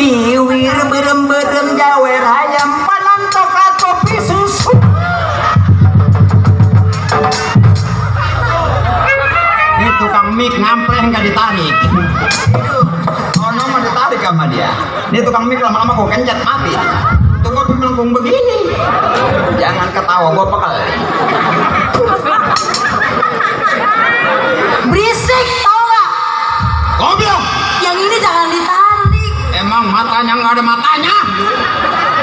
biwir berem-berem jawer ayam panan coklat kopi susu. Ini tukang mik ngampleh nggak ditarik. Oh no, mau ditarik sama dia. Ini tukang mik lama-lama kok kencat mati. Tunggu melengkung begini. Jangan ketawa gua pekel. Berisik tau gak? Goblok. Yang ini jangan ditarik. Emang matanya nggak ada matanya?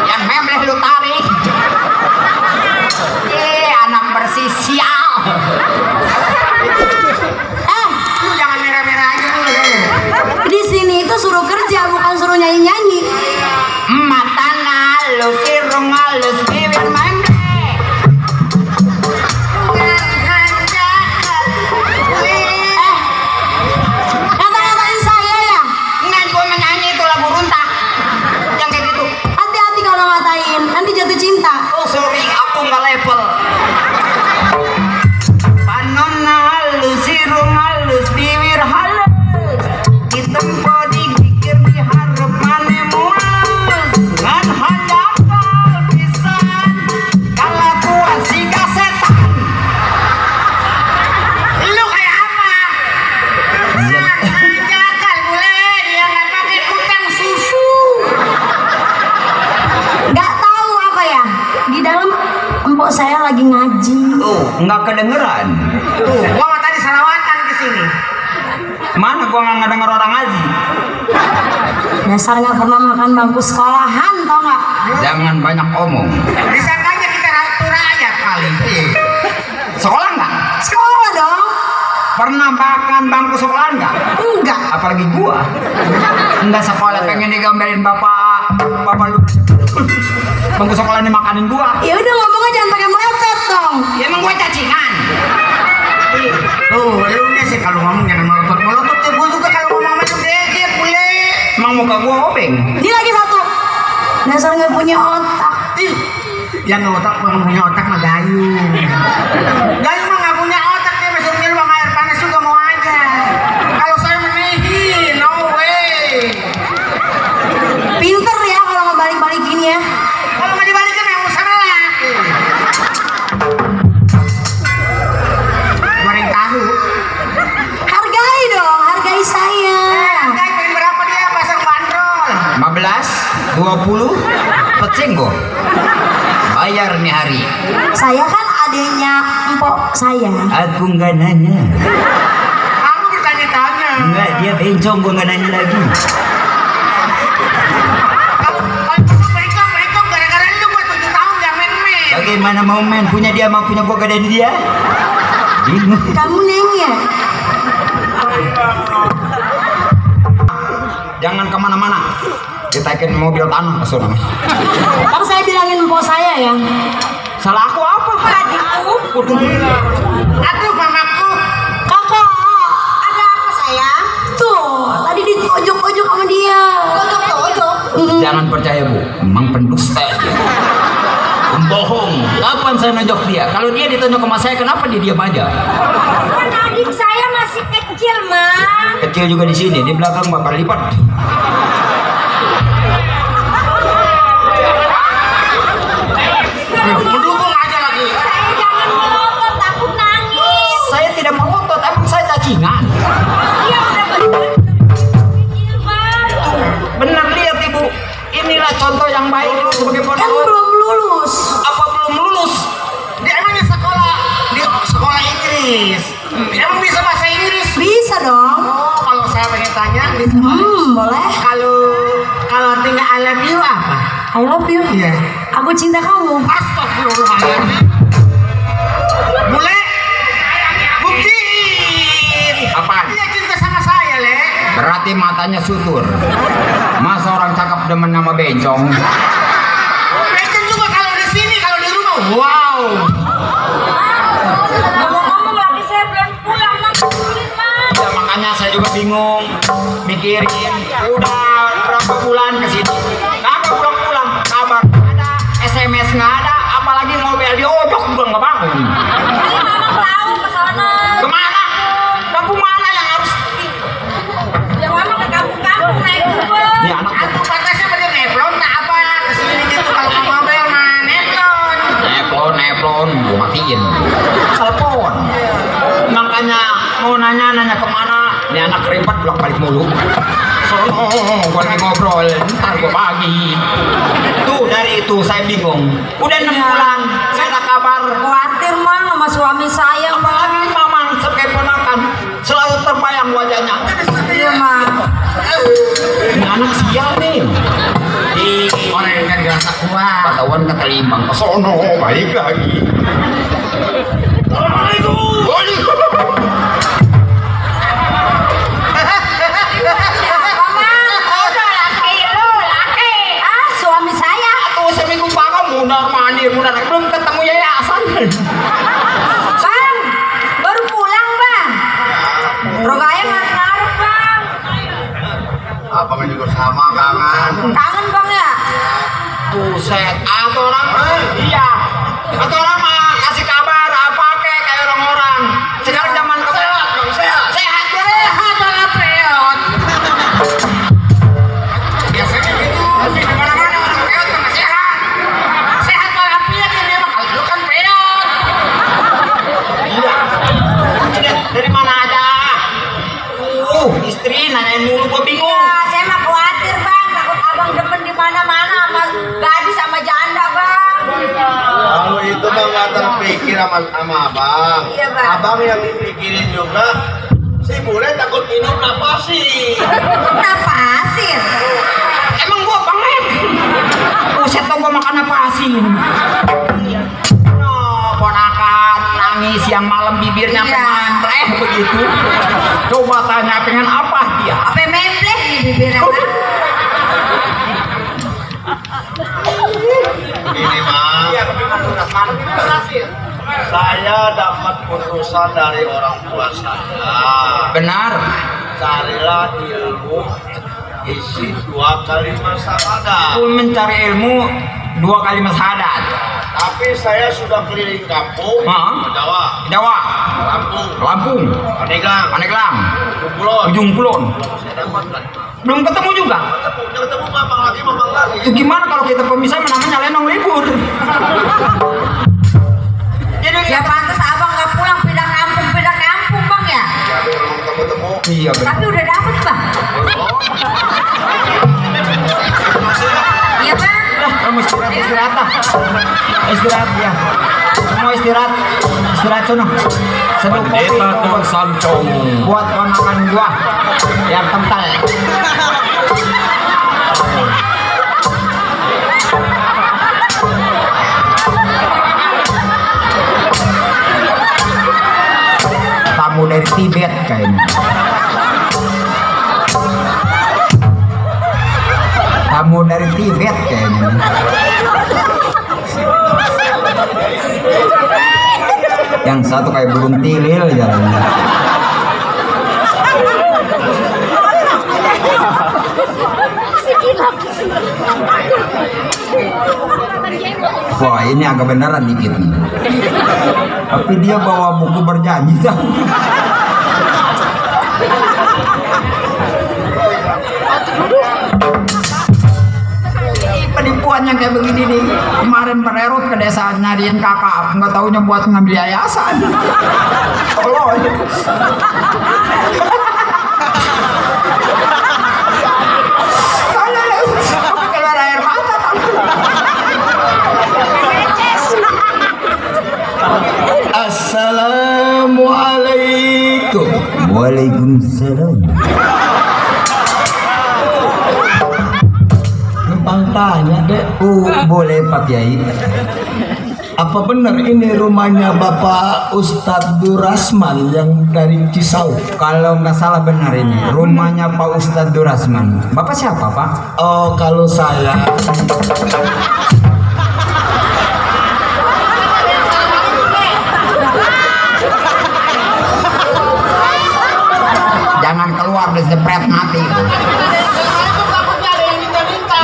Yang memleh lu tarik. Anak bersih sial. Lu jangan merah-merah aja lu. Di sini itu suruh kerja bukan suruh nyanyi-nyanyi. Matana lu kirung halus bibir memleh. Ngata-ngatain saya ya? Enggak, gue menyanyi itu lagu runtah. Yang kayak gitu. Hati-hati kalau ngatain, nanti jatuh cinta. Oh sorry, aku nggak level. Panona halus, sirung halus, bibir halus. Ditempo digigir diharap mane mulus. Ngan handapal pisan. Kalau tuan si setan. Lu kayak apa? Jangan boleh dia nggak pakai kutang susu. Gak tahu apa ya? Di dalam empok saya lagi ngaji. Tuh, nggak kedengeran. Tuh, gua nggak tadi salawatan ke sini. Mana gua nggak ngedenger orang ngaji. Dasar nggak pernah makan bangku sekolahan, tau nggak? Jangan banyak omong. Disangkanya kita ratu rakyat kali. Sekolah nggak? Sekolah dong. Pernah makan bangku sekolah nggak? Enggak. Apalagi gua. Nggak sekolah pengen digambarin bapak lu. Bangku sekolah ini makanin gua. Ya udah ngomongnya jangan pakai meletet dong. Ya emang gua cacingan. Tuh, lu udah sih kalau ngomong jangan melotot ya. Gua juga kalau ngomong macam dikit boleh. Emang muka gua obeng. Ini lagi satu. Dasar nggak punya otak. Yang nggak otak nggak punya otak mah gayung. Gayung mah nggak punya otak dia mesurnya lu sama air panas juga mau aja. Kalau saya menehi, no way. Pinter ya kalau ngebalik-balikin ya. Kalau nggak dibalikin yang salah. Goreng tahu. Hargai dong, hargai saya. Pengen berapa dia pasang bandrol? 15, 20, pecing gua. Bayar nih hari. Saya kan adiknya empok saya. Aku nggak nanya. Kamu bertanya-tanya. Enggak, dia bencong, gua nggak nanya lagi. Mereka gara-gara lu gua 7 tahun gak main-main. Bagaimana mau main? Punya dia mau punya gua gak ada di dia. Bingung. Kamu nanya. Jangan kemana-mana. Kita ikin mobil tanah ke sana. Ntar saya bilangin empok saya ya. Salah aku apa? Adikku. Aduh, mamaku. Kakak. Ada apa sayang? Tuh, tadi ditojok-tojok sama dia. Tojok-tojok? Jangan percaya bu, emang pendusta dia. Pembohong. Kapan saya nojok dia? Kalau dia ditonjok sama saya, kenapa dia diam aja? Kan adik saya masih kecil, Mang. Kecil juga di sini, di belakang bapak lipat. Mendukung aja lagi. Saya jangan melotot, takut nangis. Saya tidak melotot, emang saya cacingan. Iya, udah kecil, Bang. Benar lihat ibu. Inilah contoh yang baik sebagai Kan pondok. belum lulus. Apa belum lulus? Dia emangnya sekolah di sekolah Inggris. Emang bisa bahasa Inggris? Bisa dong. Oh, kalau saya pengen tanya, Boleh. kalau tinggal I love you apa? I love you. Iya. Aku cinta kamu. Astagfirullahaladzim. Boleh? Buktiin. Apaan? Dia cinta sama saya, Le. Berarti matanya sutur. Masa orang cakep demen sama bencong? Bencong juga kalau di sini, kalau di rumah, wow. Ngomong-ngomong lagi saya belum pulang, Mang. Ya, makanya saya juga bingung mikirin. Udah berapa bulan ke sini? Kenapa pulang-pulang? Kabar nggak ada, SMS nggak ada, apalagi mobil diojok juga nggak bangun. Tadi Mama tahu ke sana. Kemana? Kampung mana yang harus? Ya Mama ke kampung-kampung naik Uber. Ini anak. Aku pakai mau nanya kemana? Ini anak ribet bolak balik mulu. Sono, gua lagi ngobrol, ntar gua bagi. Tuh dari itu saya bingung. Udah 6 bulan, saya ada kabar. Khawatir mang sama suami saya mang. Apalagi mamang sebagai ponakan, selalu terbayang wajahnya. Iya mang. Ini anak sial nih. Di orang yang kan dirasa kuat. Ketahuan ketelimbang ke sono, balik lagi. Assalamualaikum. Mundar belum ketemu yayasan. Bang, baru pulang bang. Rogaya ngaruh bang. Abang juga sama kangen. Kangen bang ya? Buset, atau orang iya. Atau orang mah kasih kabar apa kayak orang-orang. Sekarang zaman sehat, bang, sehat. Sehat banget peot. Biasanya gitu. Di mana-mana orang peot sama sehat. Sehat malah piat ini mah kalau lu kan peot. Iya. Dari mana aja? Istri nanyain mulu gua bingung. Ya, saya mah khawatir bang. Takut abang demen di mana-mana sama gadis sama janda bang. Kalau itu mah nggak terpikir sama abang. Iya, Bang. Abang yang dipikirin juga. Si bule takut minum napasi. Napasin. Emang gua banget. Buset tau gua makan apa asin. No, ponakan nangis siang malam bibirnya Iya. memempleh begitu. Coba tanya pengen apa dia. Apa mempleh di bibirnya bang? Ini mah. Iya, bagaimana Saya dapat putusan dari orang tua saya. benar. Carilah ilmu isi 2 kalimat syahadat. Aku mencari ilmu 2 kalimat syahadat. Tapi saya sudah keliling kampung. Jawa, Jawa, Lampung, Lampung, Pandeglang, Pandeglang, Kulon. Ujung Kulon. Saya dapatkan. Belum ketemu juga. Ketemu mamang lagi. Itu gimana kalau kita pemisah namanya lenong libur? Jadi Ya pantas abang nggak pulang pindah kampung bang ya? Ya, belum ketemu. iya benar. Tapi udah dapet bang. Iya bang. Dah, kamu istirahat dah. Istirahat ya. Semua istirahat sono. Seduh kopi Pendeta Sancong. buat ponakan gua yang kental. Tamu dari Tibet kayaknya. Tamu dari Tibet kayaknya. Yang satu kayak burung tilil jalannya. Wah ini agak beneran dikit nih. Tapi dia bawa buku berjanji dah. Penipuan yang kayak begini nih. Kemarin pererot ke desa nyariin kakak, nggak taunya buat ngambil yayasan. Tolong. Aku keluar air mata. Assalamualaikum. Waalaikumsalam. Numpang tanya deh. Boleh Pak Kiai. Apa benar ini rumahnya Bapak Ustadz Durasman yang dari Cisau? Kalau nggak salah benar ini rumahnya Pak Ustadz Durasman. Bapak siapa Pak? Oh, kalau saya Jangan keluar disepret mati.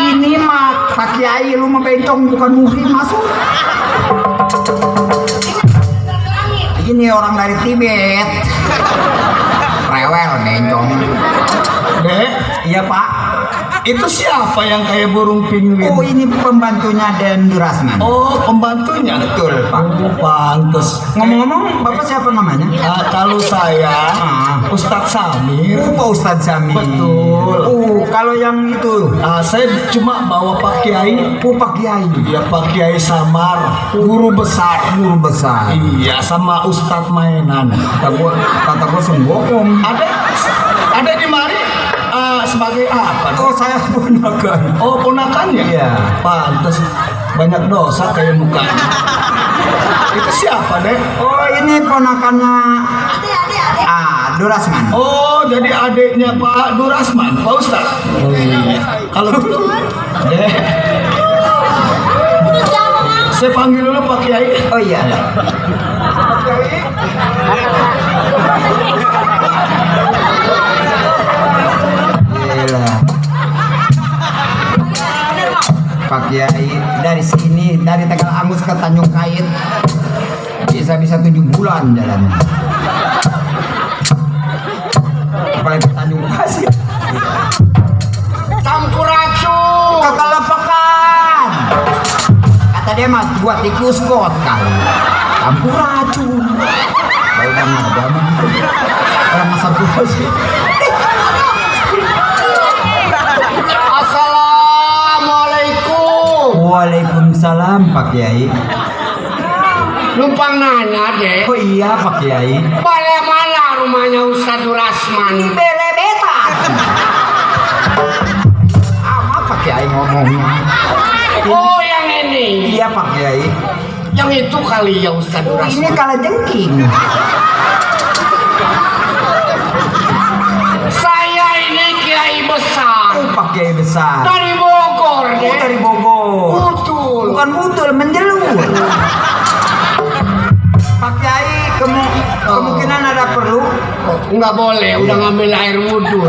Ini mah Pak Kiai lu mah bencong bukan muhrim masuk. Ini orang dari Tibet. Rewel bencong. Dek, Iya Pak. Itu siapa yang kayak burung penguin? Oh, ini pembantunya Den Durasman. Oh, pembantunya. Betul, Pak. Oh, pantes. Ngomong-ngomong, Bapak siapa namanya? Kalau saya Ustadz Samir. Pak Ustadz Sami. Betul. Kalau yang itu, Saya cuma bawa Pak Kiai. Pak Kiai. Ya Pak Kiai Samar, guru besar. Guru besar. Iya, sama Ustadz mainan. Kata gua sembokong. Ada di mari sebagai apa? Oh, saya ponakan. Oh, ponakannya? Iya. Pantes banyak dosa kayak mukanya. Itu siapa, Dek? Oh, ini ponakannya Adik. Durasman. Oh, jadi adiknya Pak Durasman, Pak Ustaz. Oh iya. Kalau gitu, Dek. Saya panggil dulu Pak Kiai. Oh iya. Gila. Pak Kiai dari sini, dari Tegal Angus ke Tanjung Kait bisa 7 bulan jalannya. Apalagi ke Tanjung Pasir. Sampurasun. Kekelepakan. Kata dia mah buat tikus kot kali. Campur racun. Baik banget zaman. Orang masa tua sih. Assalamualaikum. Waalaikumsalam Pak Kiai. Numpang nanya deh. Oh iya Pak Kiai. Bale mana rumahnya Ustadz Durasman? Belebetan. Apa Pak Kiai ngomongnya? Oh yang ini. Iya Pak Kiai. Yang itu kali ya Ustadz Ini Durasman. kala jengking. Saya ini kiai besar Oh Pak Kiai besar. dari Bogor Oh, deh. dari Bogor. Betul. Bukan butul, menjelur. Pak Kiai kemungkinan ada perlu. Oh, nggak boleh, udah ngambil air wudhu.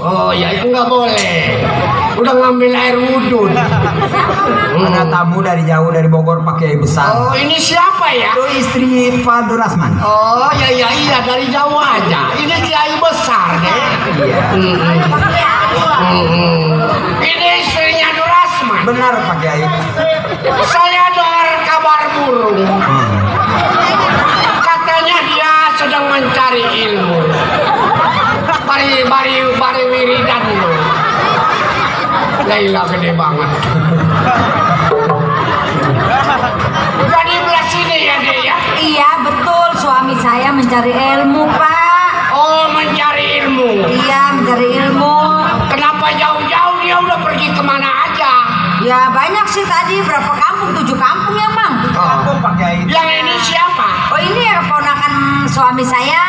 Oh ya itu nggak boleh. Udah ngambil air wudhu. Ada tamu dari jauh dari Bogor Pak Kiai besar. Oh ini siapa ya? Itu istri Pak Durasman. Oh iya dari jauh aja. Ini kiai besar deh. Iya. Ini istrinya Durasman. Benar Pak Kiai. Saya dengar kabar burung. Katanya dia sedang mencari ilmu. Bari wiridan lo. Laila gede banget. Jadi belah sini ya deh ya. Iya betul, suami saya mencari ilmu Pak. Oh mencari ilmu. Iya mencari ilmu. Kenapa jauh-jauh dia udah pergi kemana aja? Ya banyak sih tadi, berapa kampung? 7 kampung ya Mang. Oh Pak Kiai. Yang ini siapa? Oh ini keponakan suami saya.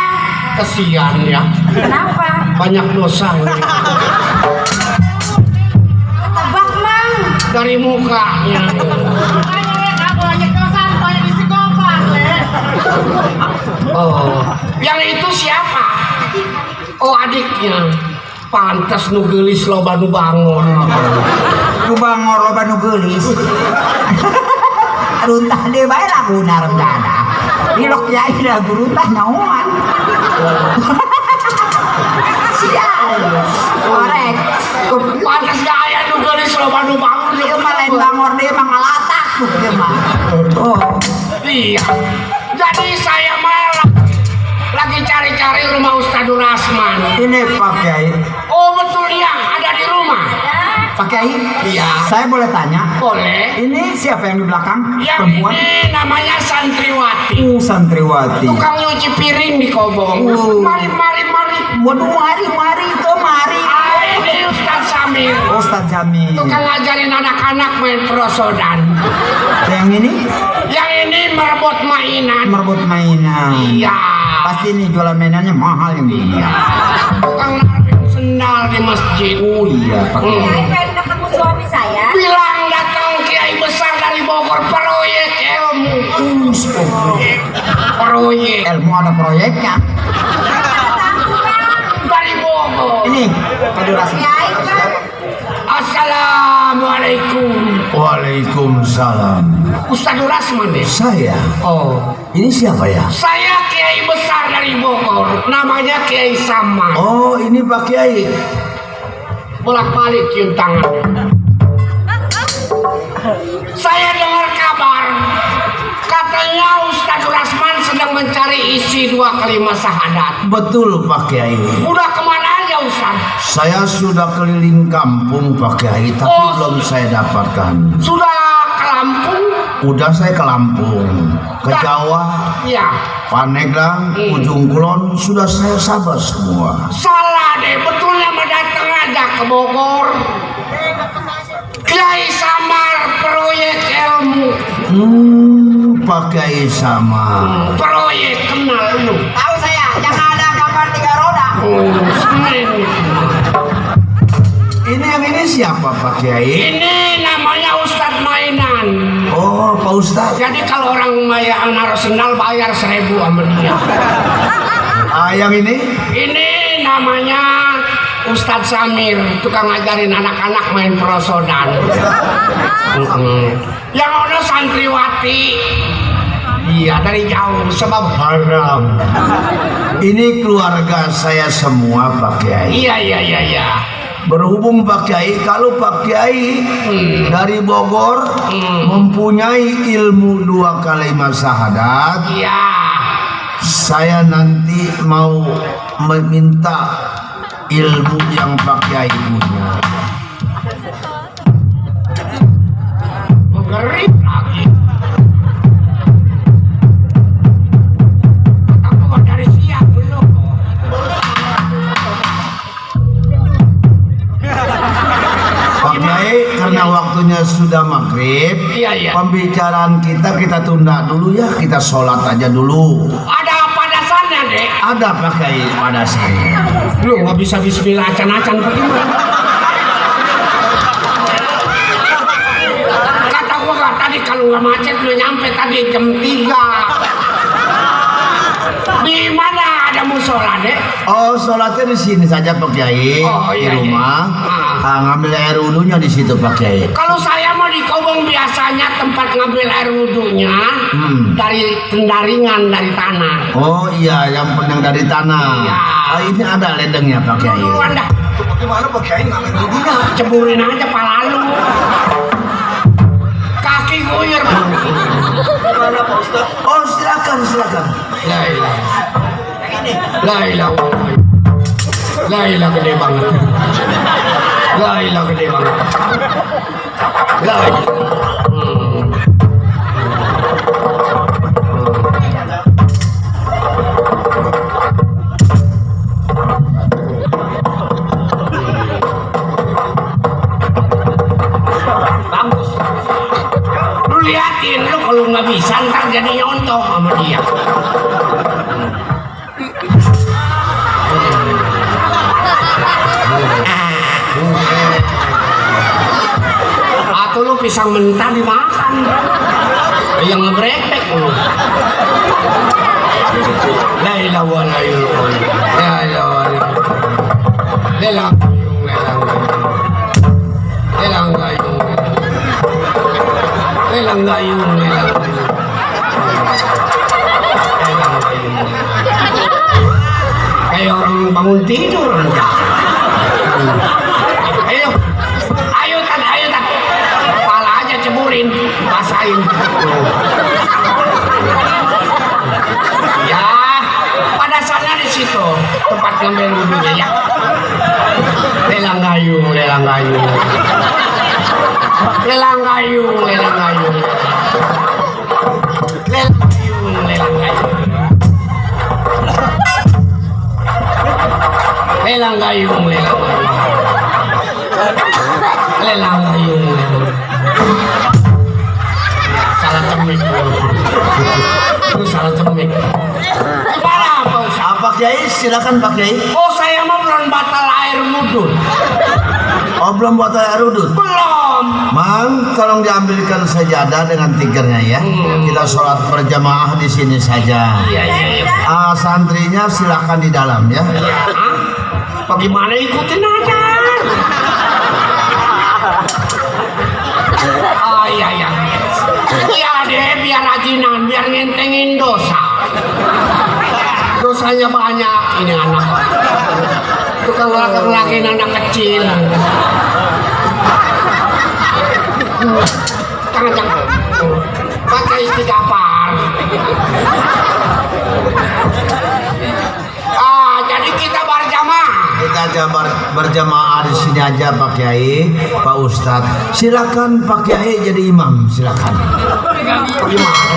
Kesian ya. Kenapa? Banyak dosanya. Tebak Mang. Dari mukanya. Oh, yang itu siapa? Oh adiknya. Pantas nu geulis loba nu bangun. Lu bangor loba nu geulis. Runtah deui bae laguna rendana. Ilok Kiai lagu runtah naon. Sial. Korek. Pantas gak aya nu geulis loba nu bangun. Ieu mah lain bangor deui mah ngalatak tuh ieu mah. Oh. Iya. Jadi saya malah lagi cari-cari rumah Ustadz Durasman. Ini Pak Kiai. Oh betul ya, ada di rumah. Pak Kiai. Iya. Saya boleh tanya? Boleh. Ini siapa yang di belakang? Yang Perempuan? ini namanya Santriwati. Santriwati. Tukang nyuci piring di Kobong. Mari. Waduh, mari itu mari. Ini Ustadz Samir. Ustadz Jamil. Tukang ngajarin anak-anak main prosodan. Yang ini Yang ini merebut mainan. merebut mainan. Iya. Pasti ini jualan mainannya mahal yang ini. Tukang narik sendal di masjid. Oh iya, Pak Kiai. Saya pengen ketemu suami saya. Bilang datang kiai besar dari Bogor proyek ilmu. Proyek Ilmu ada proyeknya. dari Bogor. Ini Pak Durasman. Kiai Pak. Assalamualaikum. Waalaikumsalam. Ustadz Durasman ya? Saya. Oh, Ini siapa ya? saya kiai besar dari dari Bogor, namanya Kiai Samar. Oh, ini Pak Kiai. Bolak-balik cium tangannya. Saya dengar kabar katanya Ustadz Rasman sedang mencari isi 2 kalimat syahadat. Betul Pak Kiai. Udah kemana aja Ustadz? Saya sudah keliling kampung Pak Kiai, tapi Oh, belum saya dapatkan. Sudah ke Lampung? Udah saya ke Lampung, ke Dah. Jawa, Iya. Pandeglang, Ujung Kulon, sudah saya sabar semua. Salah deh, betulnya mah datang aja ke Bogor. Kiai Samar proyek ilmu. Pak Kiai sama. Proyek kenal lu. Tahu saya, yang ada gambar 3 roda. Ini yang ini siapa Pak Kiai? Ini namanya Ustadz Mainan. Oh Pak Ustadz. Jadi kalau orang bayar naruh sendal bayar 1.000 sama dia. Yang ini? Ini namanya Ustadz Samir, tukang ngajarin anak-anak main perosodan. Yang ono santriwati. Iya dari jauh sebab haram. Ini keluarga saya semua Pak Kiai. Iya. Berhubung Pak Kiai, kalau Pak Kiai dari Bogor mempunyai ilmu 2 kalimat syahadat, Iya. saya nanti mau meminta ilmu yang Pak Kiai punya. Mengerip lagi. Tapi kok dari siang belum? Pak Kiai, karena waktunya sudah maghrib, Iya. pembicaraan kita tunda dulu ya, kita sholat aja dulu. Ada apa dasarnya, Dek? Ada Pak Kiai pada saya. Lu nggak bisa bismillah acan-acan bagaimana? Kata gua kan tadi kalau nggak macet lu nyampe tadi jam 3. Di mana ada musola, Dek? Oh, sholatnya di sini saja Pak Kiai, Oh, di iya, rumah. iya. Ngambil air wudhunya di situ Pak Kiai. Kalau saya mau di Kobong biasanya tempat ngambil air wudhunya dari tendaringan dari tanah. Oh iya, yang penting dari tanah. Iya. Ini ada ledengnya Pak Kiai. Duluan dah. Bagaimana Pak Kiai ngambil wudhunya? Ceburin aja pala lu. Kaki guyur. Gimana Pak Ustadz? Oh silakan. La ilah. La ilah. La ilah gede banget. La ilah gede banget. La ilah. Bagus. Lu liatin lu kalau nggak bisa ntar jadi nyontoh sama dia. Atau lu pisang mentah dimakan. Yang ngebrepek lu. La ilaha wa la ilaha. La ilaha wa la ilaha. Lelang gayung. Lelang gayung. Kayak orang bangun tidur. Ayo tan. Kepala aja ceburin, basahin. Ya, pada sana di situ tempat ngambil wudhunya ya. Lelang gayung. Salah cemik. Terus salah cemik. Gimana apa Ustaz? Pak Kiai, silakan Pak Kiai. Oh saya mau belum batal air wudhu. Oh belum buat air wudhu. Belum. Mang, tolong diambilkan sajadah dengan tikernya ya. Kita sholat berjamaah di sini saja. Iya. Santrinya silakan di dalam ya. Hah? Bagaimana ikutin aja? Oh iya. Iya deh, biar rajinan, biar ngentengin dosa. dosanya banyak ini anak. Tukang laki anak kecil. Jangan pakai istighfar. Jadi kita berjamaah. Kita aja berjamaah di sini aja Pak Kiai, Pak Ustadz. Silakan Pak Kiai jadi imam, silakan. Gimana?